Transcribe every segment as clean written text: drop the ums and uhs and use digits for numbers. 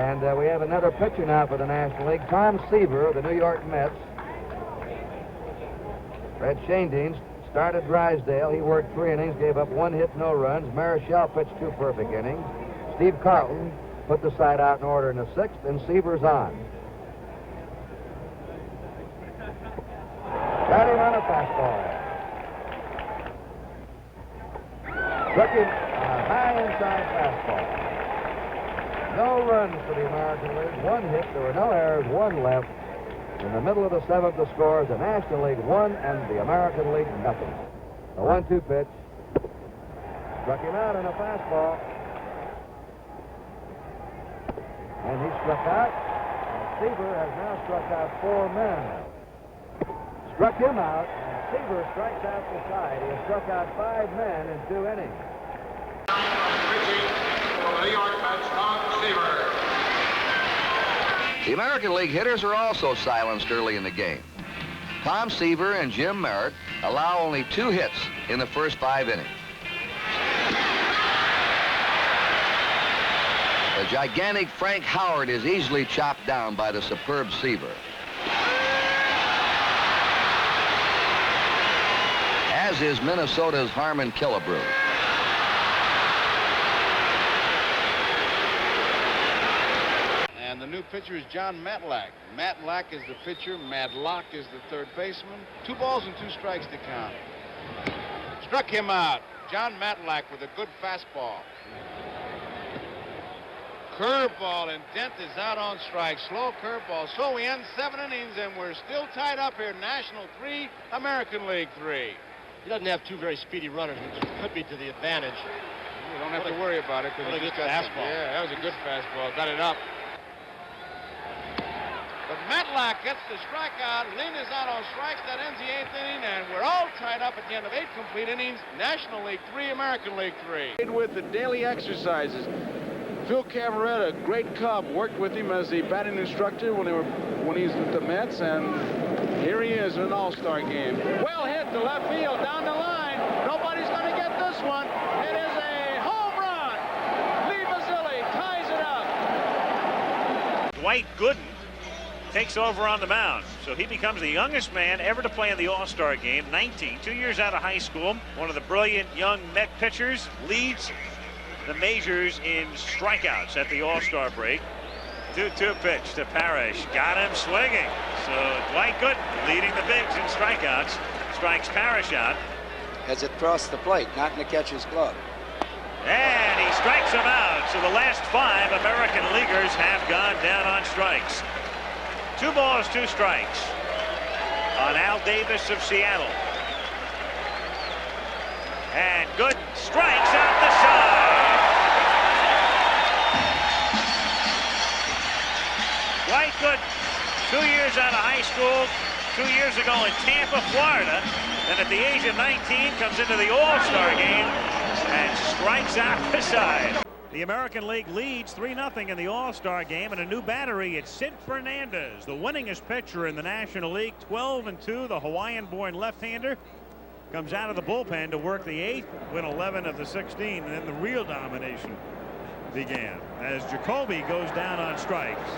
And we have another pitcher now for the National League, Tom Seaver of the New York Mets. Red Shanedean started Drysdale. He worked 3 innings, gave up 1 hit, no runs. Marichal pitched 2 perfect innings. Steve Carlton put the side out in order in the 6th, and Seaver's on. Got him on a fastball. Took him a high inside fastball. No runs for the American League. 1 hit. There were no errors. 1 left. In the middle of the 7th, the scores: the National League 1 and the American League nothing. The 1-2 pitch. Struck him out on a fastball. And he struck out. And Seaver has now struck out 4 men. Struck him out, and Seaver strikes out the side. He has struck out 5 men in 2 innings. Pitching for the New York Mets, Tom Seaver. The American League hitters are also silenced early in the game. Tom Seaver and Jim Merritt allow only 2 hits in the first 5 innings. The gigantic Frank Howard is easily chopped down by the superb Seaver. As is Minnesota's Harmon Killebrew. And the new pitcher is John Matlack. Matlack is the pitcher. Madlock is the third baseman. 2 balls and 2 strikes to count. Struck him out. John Matlack with a good fastball. Curveball, and Dent is out on strike. Slow curveball. So we end 7 innings, and we're still tied up here. National 3, American League 3. He doesn't have 2 very speedy runners, which could be to the advantage. You don't have to worry about it because he just got fastball. Yeah, that was a good fastball. Got it up. But Matlack gets the strikeout. Lynn is out on strikes. That ends the 8th inning, and we're all tied up at the end of 8 complete innings. National League 3, American League 3. With the daily exercises. Phil Cavaretta, a great Cub, worked with him as the batting instructor when he's with the Mets, and here he is in an all-star game. Well hit to left field, down the line. Nobody's going to get this one. It is a home run. Lee Mazzilli ties it up. Dwight Gooden takes over on the mound, so he becomes the youngest man ever to play in the All-Star game, 19, 2 years out of high school. One of the brilliant young Met pitchers, leads the majors in strikeouts at the All-Star break. 2-2 pitch to Parrish. Got him swinging. So Dwight Gooden leading the bigs in strikeouts. Strikes Parrish out. As it crossed the plate, not in the catcher's glove. And he strikes him out. So the last 5 American leaguers have gone down on strikes. 2 balls, 2 strikes on Al Davis of Seattle. And Gooden strikes out the side. Dwight Gooden, 2 years out of high school, 2 years ago in Tampa, Florida, and at the age of 19 comes into the All-Star game and strikes out the side. The American League leads 3-0 in the All-Star game, and a new battery. It's Sid Fernandez, the winningest pitcher in the National League, 12-2, the Hawaiian-born left-hander. Comes out of the bullpen to work the 8th, win 11 of the 16, and then the real domination began as Jacoby goes down on strikes.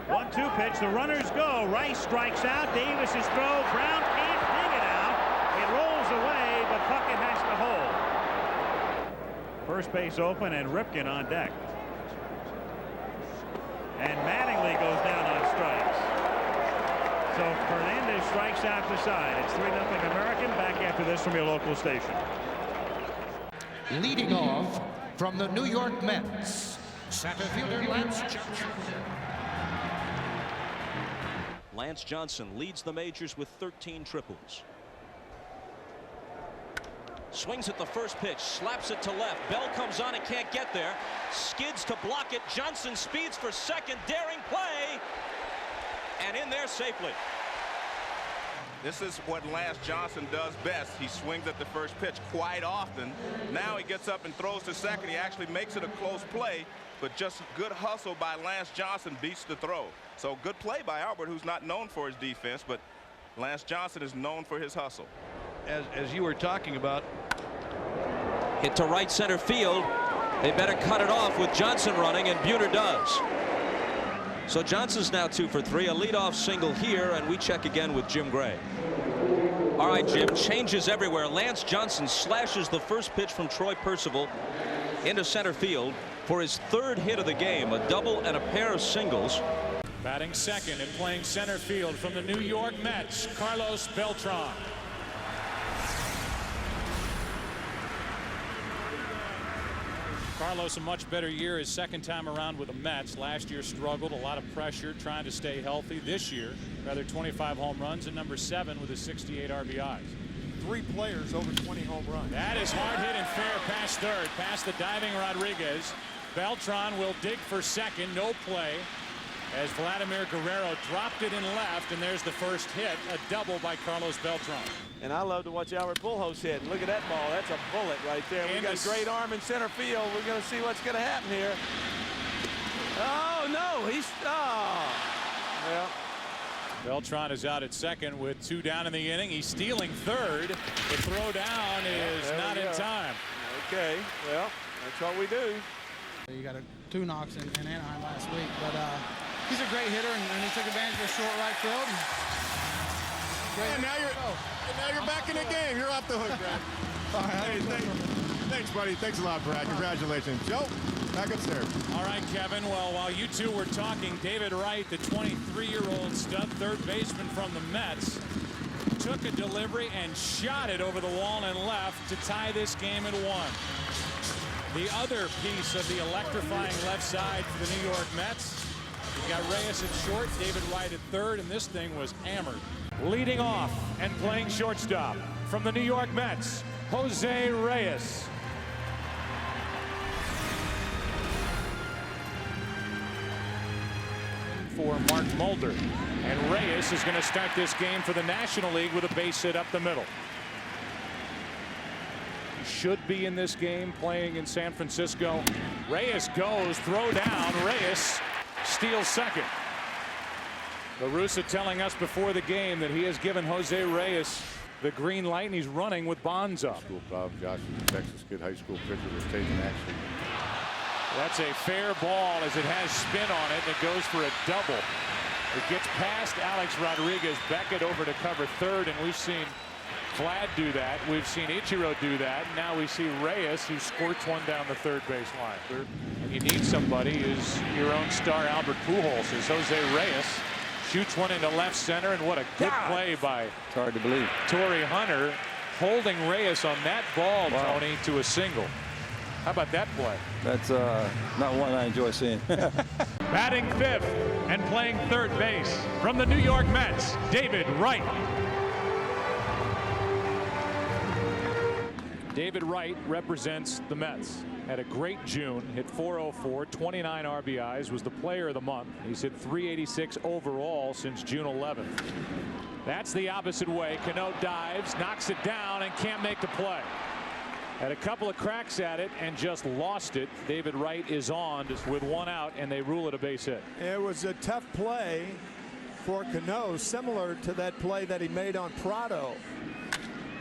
1-2 pitch, the runners go. Rice strikes out. Davis's throw. Brown can't hang it out. It rolls away, but Puckett has to hold. First base open, and Ripken on deck. And Mattingly goes down on strikes. So Fernandez strikes out the side. It's 3-0 American. Back after this from your local station. Leading off from the New York Mets, center fielder Lance Johnson. Lance Johnson leads the majors with 13 triples. Swings at the first pitch, slaps it to left. Bell comes on and can't get there. Skids to block it. Johnson speeds for second. Daring play. And in there safely. This is what Lance Johnson does best. He swings at the first pitch quite often. Now he gets up and throws to second. He actually makes it a close play, but just good hustle by Lance Johnson beats the throw. So good play by Albert, who's not known for his defense, but Lance Johnson is known for his hustle. As you were talking about. Hit to right center field. They better cut it off with Johnson running, and Buhner does. So Johnson's now 2 for 3, a leadoff single here, and we check again with Jim Gray. All right, Jim, changes everywhere. Lance Johnson slashes the first pitch from Troy Percival into center field for his 3rd hit of the game, a double and a pair of singles. Batting second and playing center field from the New York Mets, Carlos Beltran. Carlos, a much better year his second time around with the Mets. Last year struggled, a lot of pressure trying to stay healthy. This year, rather 25 home runs and number 7 with his 68 RBIs. 3 players over 20 home runs. That is hard hit and fair past third, past the diving Rodriguez. Beltran will dig for second, no play, as Vladimir Guerrero dropped it in left, and there's the first hit, a double by Carlos Beltran. And I love to watch Albert Pujols hit. Look at that ball. That's a bullet right there. We got a great arm in center field. We're going to see what's going to happen here. Oh, no. Well. Beltran is out at second with 2 down in the inning. He's stealing third. The throw down is not in time. Okay. Well, that's what we do. You got 2 knocks in Anaheim last week, but he's a great hitter, and he took advantage of the short right field. And now you're back in the game. You're off the hook, Brad. Hey, thanks, buddy. Thanks a lot, Brad. Congratulations. Joe, back upstairs. All right, Kevin. Well, while you two were talking, David Wright, the 23-year-old stud third baseman from the Mets, took a delivery and shot it over the wall and left to tie this game at 1. The other piece of the electrifying left side for the New York Mets. You've got Reyes at short, David Wright at third, and this thing was hammered. Leading off and playing shortstop from the New York Mets, Jose Reyes. For Mark Mulder. And Reyes is going to start this game for the National League with a base hit up the middle. Should be in this game, playing in San Francisco. Reyes goes, throw down. Reyes steals second. La Russa telling us before the game that he has given Jose Reyes the green light, and he's running with Bonds up. Josh, the Texas kid high school pitcher, was taking action. That's a fair ball as it has spin on it, and it goes for a double. It gets past Alex Rodriguez. Beckett over to cover third, and we've seen Vlad do that. We've seen Ichiro do that. Now we see Reyes, who squirts one down the third base line. And you need somebody who's your own star. Albert Pujols is Jose Reyes. Shoots one into left center, and what a good play by it's hard to believe. Torrey Hunter, holding Reyes on that ball, Tony, to a single. How about that play? That's not one I enjoy seeing. Batting fifth and playing third base from the New York Mets, David Wright. David Wright represents the Mets. Had a great June, hit .404, 29 RBIs, was the player of the month. He's hit .386 overall since June 11th. That's the opposite way. Cano dives, knocks it down, and can't make the play. Had a couple of cracks at it and just lost it. David Wright is on with 1 out, and they rule it a base hit. It was a tough play for Cano, similar to that play that he made on Prado.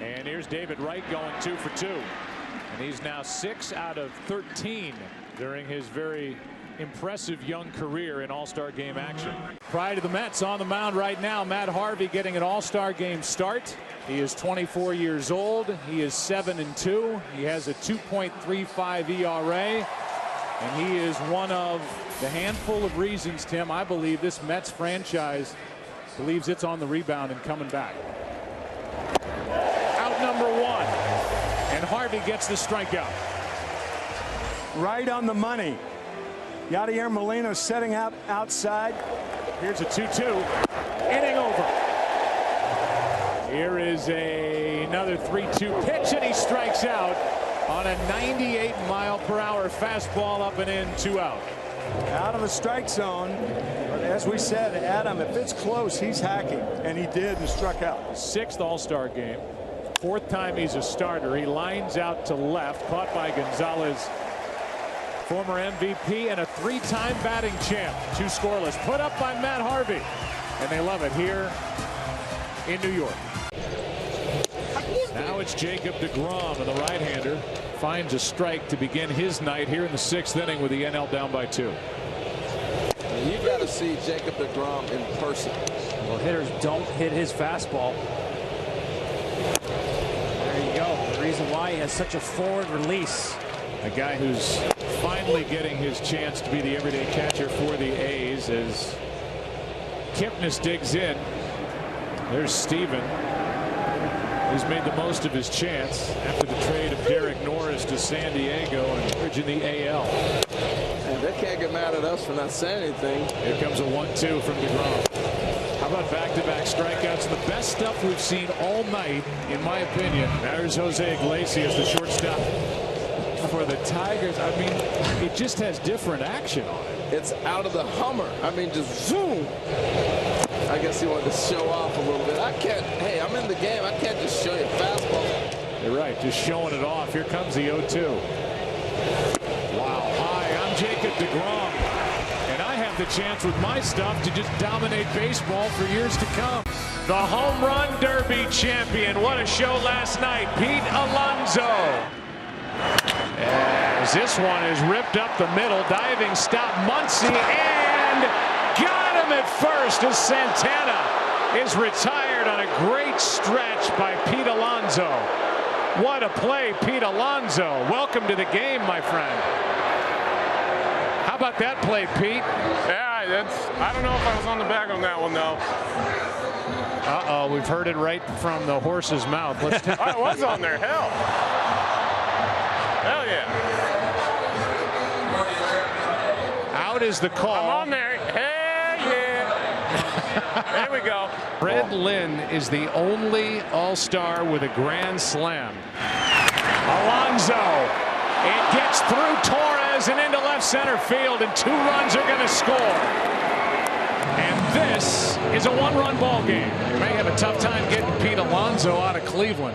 And here's David Wright going 2 for 2. And he's now 6 out of 13 during his very impressive young career in All-Star Game action. Pride of the Mets on the mound right now. Matt Harvey getting an All-Star Game start. He is 24 years old. He is 7-2. He has a 2.35 ERA. And he is one of the handful of reasons, Tim, I believe this Mets franchise believes it's on the rebound and coming back. Out number 1. And Harvey gets the strikeout. Right on the money. Yadier Molina setting up outside. Here's a 2-2. Inning over. Here is another 3-2 pitch, and he strikes out on a 98-mile-per-hour fastball up and in, 2 out. Out of the strike zone. But as we said, Adam, if it's close, he's hacking. And he did and struck out. 6th All-Star game. 4th time he's a starter. He lines out to left, caught by Gonzalez. Former MVP and a 3-time batting champ. 2 scoreless. Put up by Matt Harvey. And they love it here in New York. Now it's Jacob deGrom, and the right-hander finds a strike to begin his night here in the 6th inning with the NL down by 2. You got to see Jacob deGrom in person. Well, hitters don't hit his fastball. There you go. The reason why he has such a forward release. A guy who's finally getting his chance to be the everyday catcher for the A's as Kipnis digs in. There's Steven. He's made the most of his chance after the trade of Derek Norris to San Diego and bridging the AL. And they can't get mad at us for not saying anything. Here comes a 1-2 from deGrom. How about back-to-back strikeouts? The best stuff we've seen all night, in my opinion. There's Jose Iglesias, the shortstop for the Tigers. I mean, it just has different action on it. It's out of the Hummer. I mean, just zoom. I guess he wanted to show off a little bit. I can't. Hey, I'm in the game. I can't just show you fastball. You're right. Just showing it off. Here comes the 0-2. Wow. Hi, I'm Jacob deGrom. And I have the chance with my stuff to just dominate baseball for years to come. The home run derby champion. What a show last night. Pete Alonso. As this one is ripped up the middle. Diving stop. Muncy and got him at first as Santana is retired on a great stretch by Pete Alonso. What a play, Pete Alonso. Welcome to the game, my friend. How about that play, Pete? Yeah, I don't know if I was on the bag on that one, though. Uh-oh, we've heard it right from the horse's mouth. Let's I was on there. Hell yeah. Out is the call. I'm on there. Hell yeah. There we go. Fred Lynn is the only All-Star with a grand slam. Alonso. It gets through Torres and into left center field, and 2 runs are going to score. And this is a 1-run ball game. You may have a tough time getting Pete Alonso out of Cleveland.